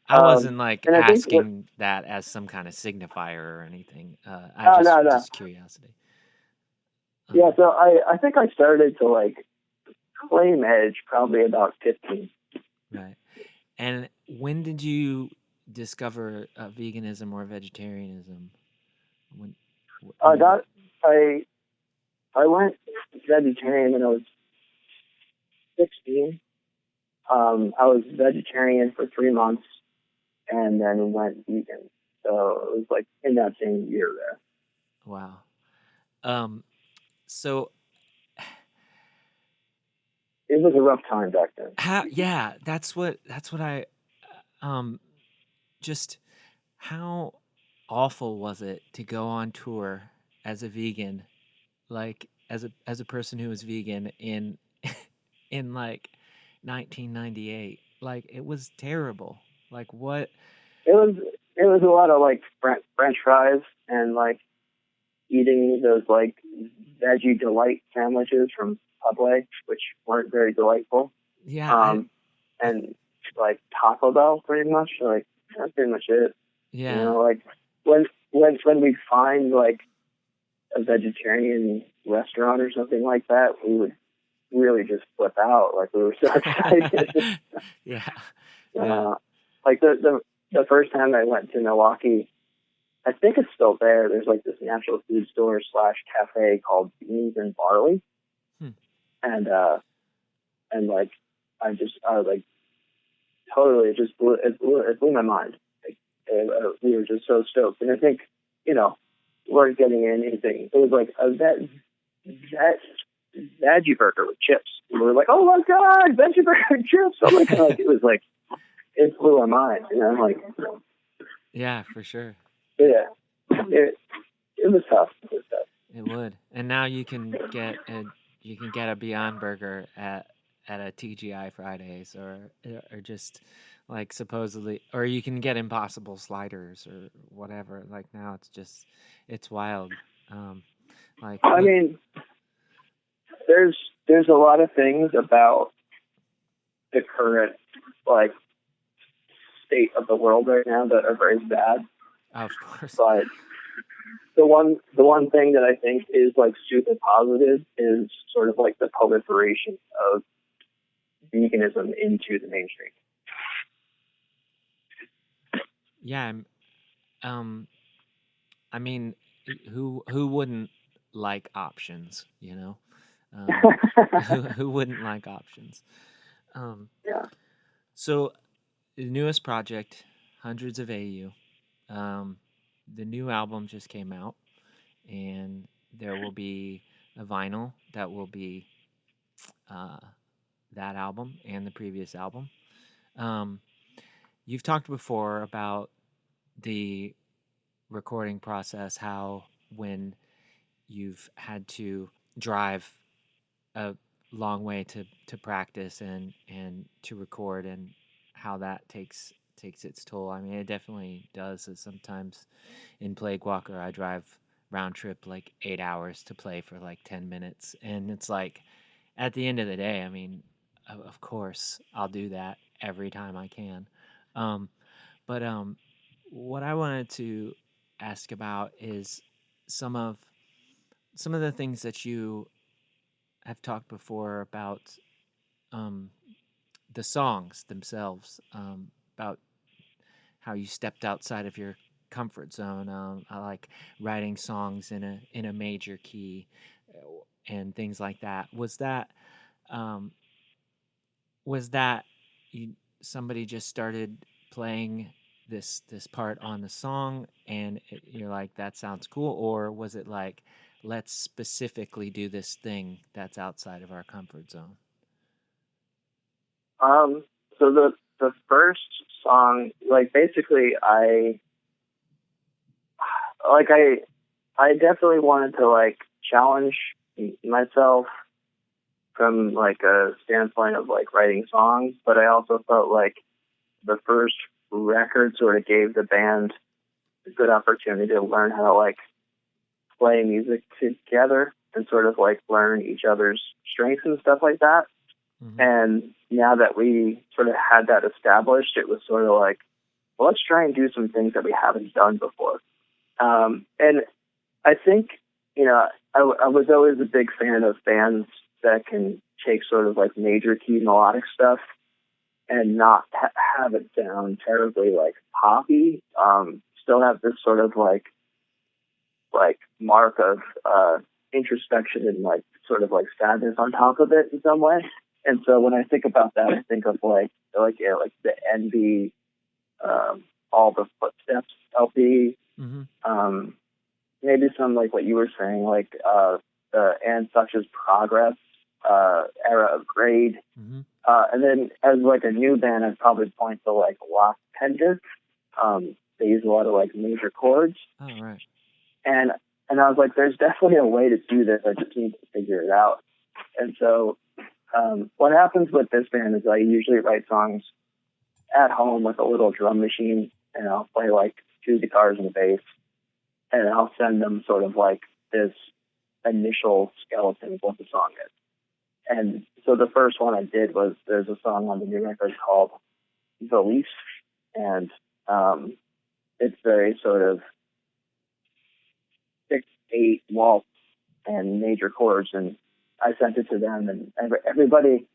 I wasn't like and I think asking that as some kind of signifier or anything. no. Just curiosity. Yeah, so I think I started to like claim edge probably about 15. Right. And when did you discover veganism or vegetarianism? When I did got I went vegetarian when I was 16. I was vegetarian for 3 months and then went vegan. So it was like in that same year there. Wow. So it was a rough time back then. That's what I just how awful was it to go on tour as a vegan, like as a person who was vegan in in like 1998? Like it was terrible. Like what? It was a lot of like French fries and like eating those like veggie delight sandwiches from Subway, which weren't very delightful. Yeah. And like Taco Bell, pretty much. Like that's pretty much it. Yeah. Like when we find like a vegetarian restaurant or something like that, we would really just flip out. Like we were so excited. Yeah. Yeah. uh, like the first time I went to Milwaukee, I think it's still there. There's like this natural food store slash cafe called Beans and Barley, Hmm. and like I was like totally it just it blew my mind. Like we were just so stoked, and I think you know weren't getting anything. It was like a that veggie burger with chips. And we were like, oh my god, veggie burger with chips! Oh my god, it was like it blew our mind, and I'm like, Yeah, for sure. yeah, it was tough. It was tough. It would. And now you can get a Beyond Burger at a TGI Fridays or just like supposedly or you can get Impossible sliders or whatever. Like now it's wild. Um like I what mean, there's a lot of things about the current like state of the world right now that are very bad. of course. But the one thing that I think is like super positive is sort of like the proliferation of veganism into the mainstream. Yeah, um I mean who wouldn't like options, you know? Who wouldn't like options? Um Yeah. so the newest project, Hundreds of AU. Um, the new album just came out, and there will be a vinyl that will be uh, that album and the previous album. Um, you've talked before about the recording process, how when you've had to drive a long way to practice and to record and how that takes its toll. I mean, it definitely does. Sometimes in Plague Walker, I drive round trip like 8 hours to play for like 10 minutes, and it's like at the end of the day, I mean, of course, I'll do that every time I can. Um, but what I wanted to ask about is some of some of the things that you have talked before about um, the songs themselves, about how you stepped outside of your comfort zone. I like writing songs in a major key and things like that. Um, was that you, somebody just started playing this part on the song and you're like that sounds cool, or was it like let's specifically do this thing that's outside of our comfort zone? So the first song, like basically, like I definitely wanted to like challenge myself from like a standpoint of like writing songs, but I also felt like the first record sort of gave the band a good opportunity to learn how to like play music together and sort of like learn each other's strengths and stuff like that. Mm-hmm. And now that we sort of had that established, it was sort of like, well, let's try and do some things that we haven't done before. And I think, I was always a big fan of bands that can take sort of like major key melodic stuff and not have it sound terribly like poppy. Still have this sort of like mark of introspection and like sort of like sadness on top of it in some way. And so when I think about that, I think of like the NB, all the footsteps LP, Mm-hmm. maybe some like what you were saying, like the and such as progress era of grade. Mm-hmm. And then as like a new band, I'd probably point to like Lost Pendant. They use a lot of like major chords. Oh, right. And I was like, there's definitely a way to do this. I just need to figure it out. And so what happens with this band is I usually write songs at home with a little drum machine, and I'll play like two guitars and a bass, and I'll send them sort of like this initial skeleton of what the song is. And so the first one I did was there's a song on the new record called The Leaf, and it's very sort of 6/8 waltz and major chords, and I sent it to them, and everybody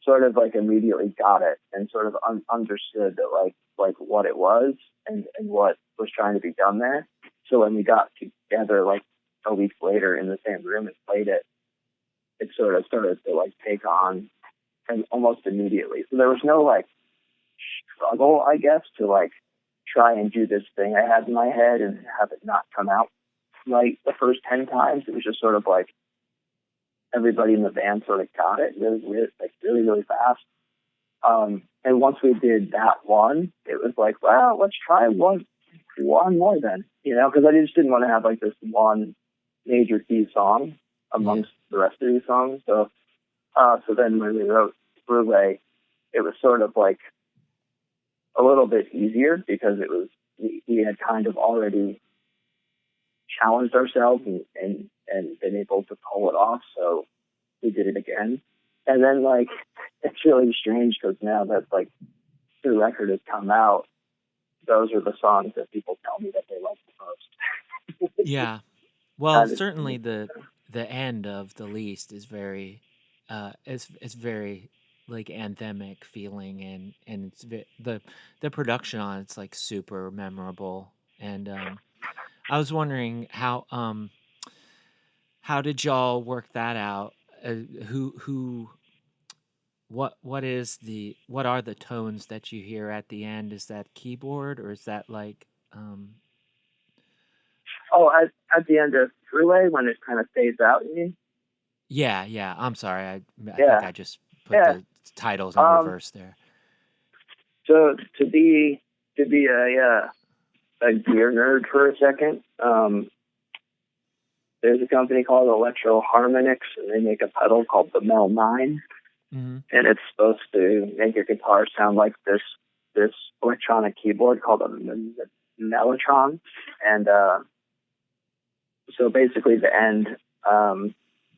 sort of like immediately got it and sort of understood that like what it was and what was trying to be done there. So when we got together like a week later in the same room and played it, it sort of started to like take on and almost immediately. So there was no like struggle, I guess, to like try and do this thing I had in my head and have it not come out right the first 10 times. It was just sort of like everybody in the band sort of got it really fast. And once we did that one, it was like, well, let's try one more then, because I just didn't want to have like this one major key song amongst the rest of these songs. So then when we wrote Thruway, it was sort of like a little bit easier because it was we had kind of already challenged ourselves and been able to pull it off. So we did it again. And then like it's really strange because now that like the record has come out, those are the songs that people tell me that they like the most. Yeah. Well, certainly the end of The Least is very it's very like anthemic feeling, and the production on it's like super memorable. And I was wondering how did y'all work that out? Who what are the tones that you hear at the end? Is that keyboard, or is that like Oh, at the end of Thruway when it kind of fades out, you mean? yeah, I'm sorry. I think Yeah, I just put yeah. the titles in reverse there. So to be a gear nerd for a second, there's a company called Electro Harmonix, and they make a pedal called the Mel 9, Mhm. and it's supposed to make your guitar sound like this electronic keyboard called a mellotron. And so basically the end,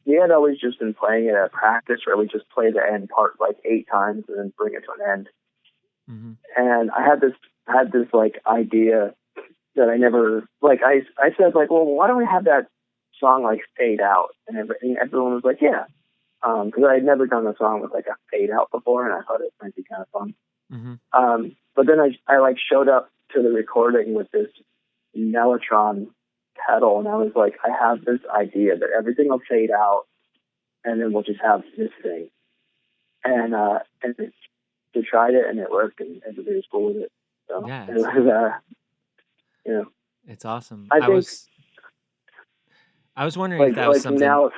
we had always just been playing it at practice where we just play the end part like 8 times and then bring it to an end. Mhm. And I had this like idea that I never like. I said like, well, why don't we have that song like fade out? And everyone was like, yeah, because I had never done a song with like a fade out before, and I thought it might be kind of fun. Mhm. But then I like showed up to the recording with this mellotron pedal, and I was like, I have this idea that everything will fade out, and then we'll just have this thing. And we tried it, and it worked, and everybody was cool with it. So Yeah, it was, it's awesome. I think I was wondering if that was like something. now.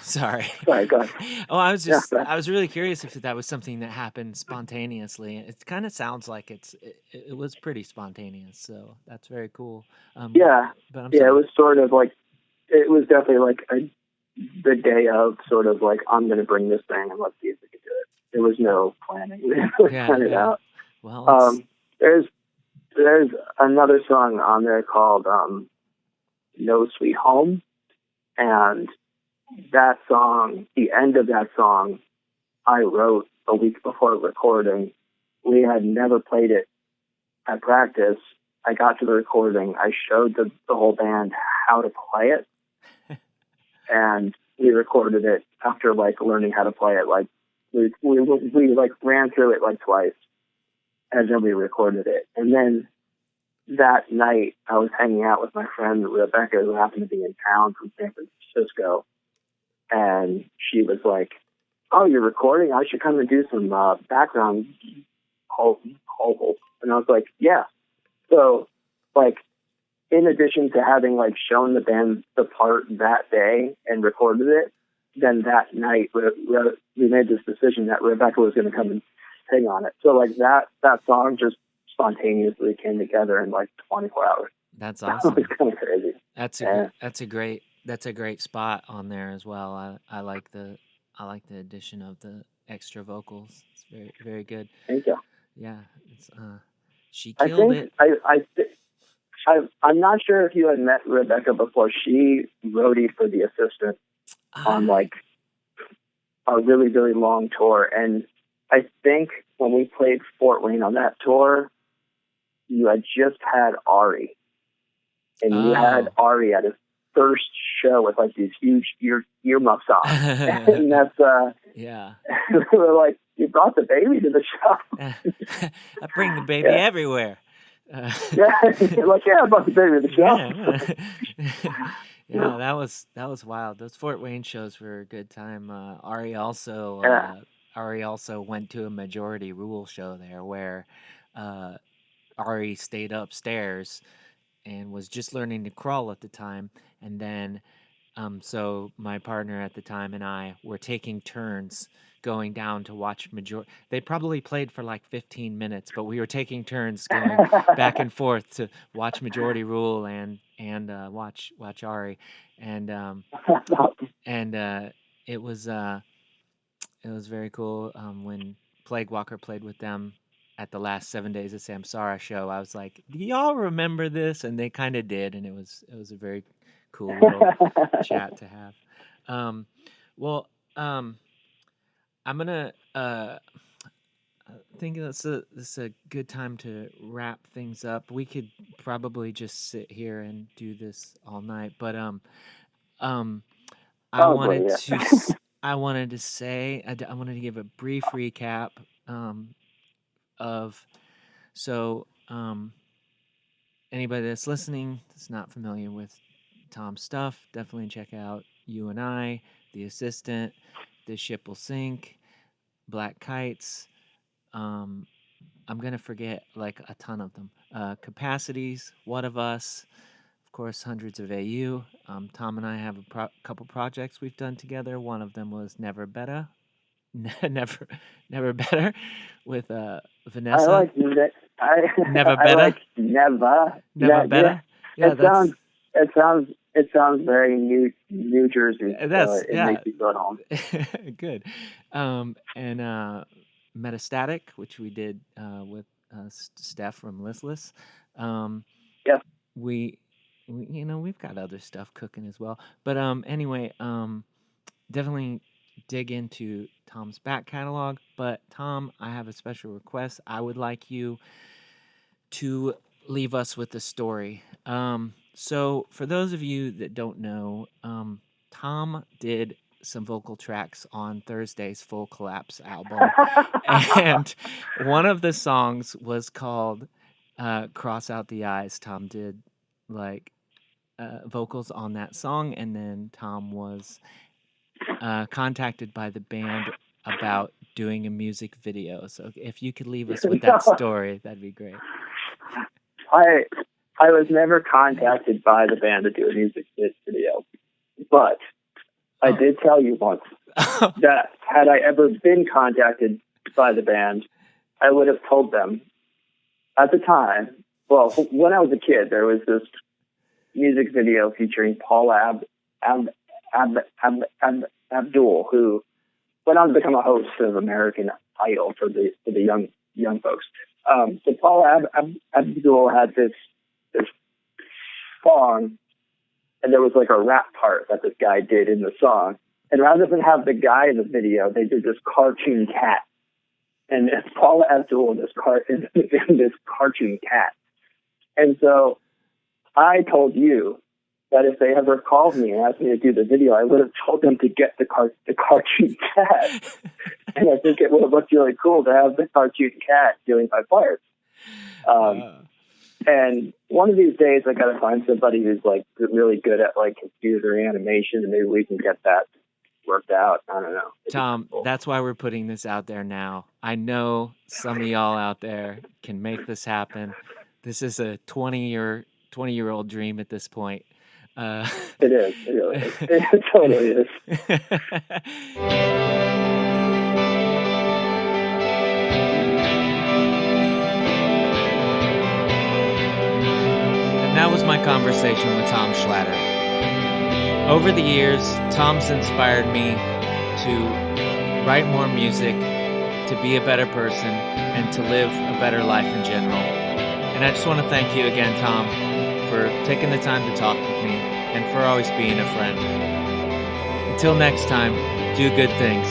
Sorry. Sorry, go ahead. Oh, Yeah, go I ahead. was really curious if that was something that happened spontaneously. It kind of sounds like it was pretty spontaneous, so that's very cool. Yeah, But I'm yeah. It sorry. was sort of like it was definitely like the day of sort of like I'm going to bring this thing and let's see if we can do it. There was no planning. We didn't plan it Yeah. out. Well, it's There's another song on there called No Sweet Home, and that song, the end of that song, I wrote a week before recording. We had never played it at practice. I got to the recording. I showed the whole band how to play it, and we recorded it after like learning how to play it. Like we like ran through it like twice, and then we recorded it. And then that night, I was hanging out with my friend Rebecca, who happened to be in town from San Francisco, and she was like, "Oh, you're recording? I should come and do some background vocals." And I was like, "Yeah." So, like, in addition to having like shown the band the part that day and recorded it, then that night we made this decision that Rebecca was going to come and sing on it. So like that song just spontaneously came together in like 24 hours. That's That was awesome. kind of crazy. Yeah. That's a great spot on there as well. I like the addition of the extra vocals. It's very very good. Thank you. Yeah, it's she I killed think it. I'm not sure if you had met Rebecca before. She roadied for the assistant on I like a really, really long tour. And I think when we played Fort Wayne on that tour, you had just had Ari. And you had oh Ari at first show with like these huge earmuffs on, and that's Yeah. we're like, you brought the baby to the show. I bring the baby Yeah. everywhere. Yeah, like, yeah, I brought the baby to the show. Yeah, that was wild. Those Fort Wayne shows were a good time. Ari also went to a Majority Rule show there where Ari stayed upstairs and was just learning to crawl at the time, and then so my partner at the time and I were taking turns going down to watch They probably played for like 15 minutes, but we were taking turns going back and forth to watch Majority Rule and watch Ari, and it was very cool when Plague Walker played with them at the last 7 Days of Samsara show. I was like, "Do y'all remember this?" And they kind of did, and it was a very cool little chat to have. Well, I'm gonna think this is a good time to wrap things up. We could probably just sit here and do this all night, but I wanted to I wanted to say I wanted to give a brief recap of anybody that's listening that's not familiar with Tom's stuff, definitely check out You and I, The Assistant, This Ship Will Sink, Black Kites. I'm gonna forget like a ton of them. Capacities, What of Us, of course, Hundreds of AU. Tom and I have a couple projects we've done together. One of them was Never Better, Never Better with Vanessa. I like that. Never Better. I like never better. Yeah, it sounds very New Jersey. It makes you go home. Good. And Metastatic, which we did with Steph from Listless. Yeah. We we've got other stuff cooking as well. But anyway, definitely dig into Tom's back catalog. But Tom, I have a special request. I would like you to leave us with a story. So for those of you that don't know, Tom did some vocal tracks on Thursday's Full Collapse album. And one of the songs was called Cross Out the Eyes. Tom did like vocals on that song, and then Tom was contacted by the band about doing a music video. So if you could leave us with that story, that'd be great. I was never contacted by the band to do a music video, but I did tell you once that had I ever been contacted by the band, I would have told them at the time. Well, when I was a kid, there was this music video featuring Paula Abdul, who went on to become a host of American Idol for the young folks. So Paula Abdul had this song, and there was like a rap part that this guy did in the song. And rather than have the guy in the video, they did this cartoon cat. And it's Paula Abdul in this cartoon cat. And so I told you that if they ever called me and asked me to do the video, I would have told them to get the cartoon cat. And I think it would have looked really cool to have the cartoon cat doing my parts. And one of these days, I got to find somebody who's like really good at like computer animation, and maybe we can get that worked out. I don't know. Tom, that's why we're putting this out there now. I know some of y'all out there can make this happen. This is a 20-year-old dream at this point. It is. It really is. It totally is. That was my conversation with Tom Schlatter. Over the years, Tom's inspired me to write more music, to be a better person, and to live a better life in general. And I just want to thank you again, Tom, for taking the time to talk with me and for always being a friend. Until next time, do good things.